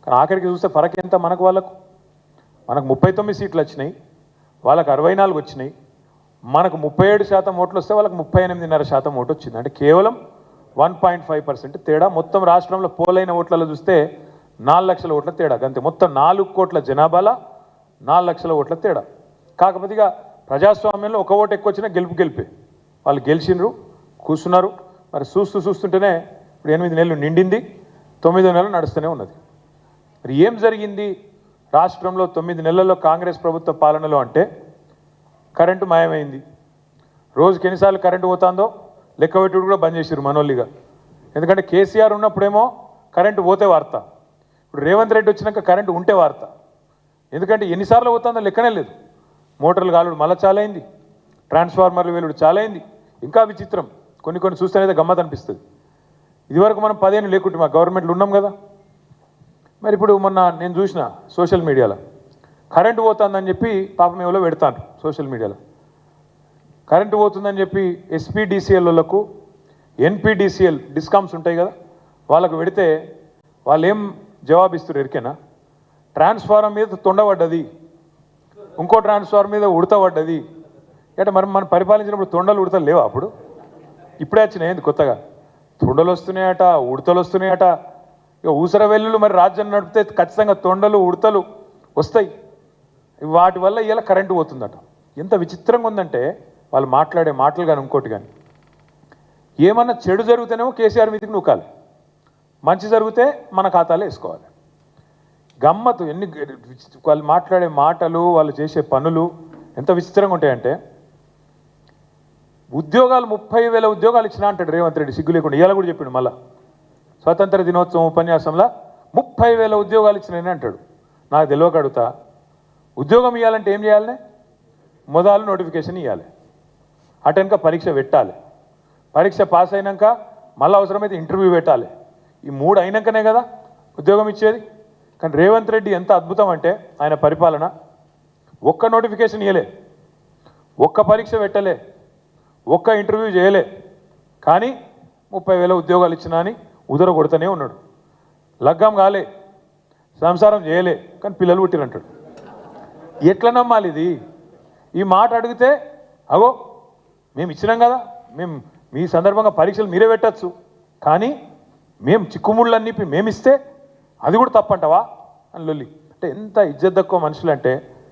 కానీ ఆఖరికి చూస్తే ఫరక్ ఎంత మనకు వాళ్ళకు. మనకు 39 సీట్లు వచ్చినాయి, వాళ్ళకు 64 వచ్చినాయి. మనకు 37% ఓట్లు వస్తే వాళ్ళకి 38.5% ఓటు వచ్చింది. అంటే కేవలం 1.5% తేడా. మొత్తం రాష్ట్రంలో పోలైన ఓట్లలో చూస్తే 4 లక్షల ఓట్ల తేడా. అంతే, మొత్తం 4 కోట్ల జనాభాలో 4 లక్షల ఓట్ల తేడా. కాకపోతే ఇక ప్రజాస్వామ్యంలో ఒక ఓటు ఎక్కువ వచ్చినా గెలిపే. వాళ్ళు గెలిచినారు, కూర్చున్నారు. మరి చూస్తుంటేనే ఇప్పుడు 8 నెలలు నిండింది, 9వ నెల నడుస్తూనే ఉన్నది. మరి ఏం జరిగింది రాష్ట్రంలో 9 నెలల్లో కాంగ్రెస్ ప్రభుత్వ పాలనలో అంటే కరెంటు మాయమైంది. రోజుకి ఎన్నిసార్లు కరెంటు పోతుందో లెక్క పెట్టుడు కూడా బంద్ చేసారు మనోళ్ళిగా. ఎందుకంటే కేసీఆర్ ఉన్నప్పుడేమో కరెంటు పోతే వార్త, ఇప్పుడు రేవంత్ రెడ్డి వచ్చినాక కరెంటు ఉంటే వార్త. ఎందుకంటే ఎన్నిసార్లు పోతుందో లెక్కనే లేదు. మోటార్లు కాలుడు మళ్ళీ చాలైంది, ట్రాన్స్ఫార్మర్లు వెలుడు చాలైంది. ఇంకా విచిత్రం, కొన్ని చూస్తేనైతే గమ్మత్ అనిపిస్తుంది. ఇదివరకు మనం 10 ఏళ్ళు లేకుంటే మా గవర్నమెంట్లో ఉన్నాం కదా. మరి ఇప్పుడు మొన్న నేను చూసిన సోషల్ మీడియాలో కరెంటు పోతుందని చెప్పి పాపం ఎవరో పెడతాను సోషల్ మీడియాలో. కరెంటు పోతుందని చెప్పి ఎస్పీడీసీఎల్లకు ఎన్పీడీసీఎల్ డిస్కామ్స్ ఉంటాయి కదా, వాళ్ళకు పెడితే వాళ్ళు ఏం జవాబిస్తారు ఎరికేనా? ట్రాన్స్ఫార్మర్ మీద తొండబడ్డది, ఇంకో ట్రాన్స్ఫార్మర్ మీద ఉడతబడ్డది. అంటే మనం పరిపాలించినప్పుడు తొండలు ఉడతలు లేవా? అప్పుడు ఇప్పుడే వచ్చినాయి ఏంది కొత్తగా? తొండలు వస్తున్నాయట, ఉడతలు వస్తున్నాయట. ఇక ఊసర వెల్లులు మరి రాజ్యం నడిపితే ఖచ్చితంగా తొండలు ఉడతలు వస్తాయి. వాటి వల్ల ఇలా కరెంటు పోతుందట. ఎంత విచిత్రంగా ఉందంటే వాళ్ళు మాట్లాడే మాటలు కానీ ఇంకోటి కానీ. ఏమన్నా చెడు జరిగితేనేమో కేసీఆర్ మీదకి నూకాలి, మంచి జరిగితే మన ఖాతాలో వేసుకోవాలి. గమ్మత్తు ఎన్ని వాళ్ళు మాట్లాడే మాటలు, వాళ్ళు చేసే పనులు ఎంత విచిత్రంగా ఉంటాయంటే, ఉద్యోగాలు 30,000 ఉద్యోగాలు ఇచ్చినా అంటాడు రేవంత్ రెడ్డి సిగ్గు లేకుండా. ఇవాళ కూడా చెప్పిండు మళ్ళా స్వాతంత్ర దినోత్సవం ఉపన్యాసంలో 30,000 ఉద్యోగాలు ఇచ్చినాయని అంటాడు. నాకు తెలియక అడుగుతా, ఉద్యోగం ఇవ్వాలంటే ఏం చేయాలి? మొదలు నోటిఫికేషన్ ఇవ్వాలి, అటెనక పరీక్ష పెట్టాలి, పరీక్ష పాస్ అయినాక మళ్ళీ అవసరమైతే ఇంటర్వ్యూ పెట్టాలి. ఈ 3 అయినాకనే కదా ఉద్యోగం ఇచ్చేది. కానీ రేవంత్ రెడ్డి ఎంత అద్భుతం అంటే ఆయన పరిపాలన, ఒక్క నోటిఫికేషన్ ఇవ్వలే, ఒక్క పరీక్ష పెట్టలే, ఒక్క ఇంటర్వ్యూ చేయలే, కానీ 30,000 ఉద్యోగాలు ఇచ్చినా అని ఉదర కొడుతూనే ఉన్నాడు. లగ్గం కాలే, సంసారం చేయలే, కానీ పిల్లలు పుట్టినంటాడు. ఎట్లా నమ్మాలి ఇది? ఈ మాట అడిగితే అగో మేము ఇచ్చినాం కదా, మేము మీ సందర్భంగా పరీక్షలు మీరే పెట్టచ్చు, కానీ మేము చిక్కుముళ్ళన్నీ మేమిస్తే అది కూడా తప్పంటావా అని లొల్లి. అంటే ఎంత ఇజ్జత్ తక్కువ మనుషులు అంటే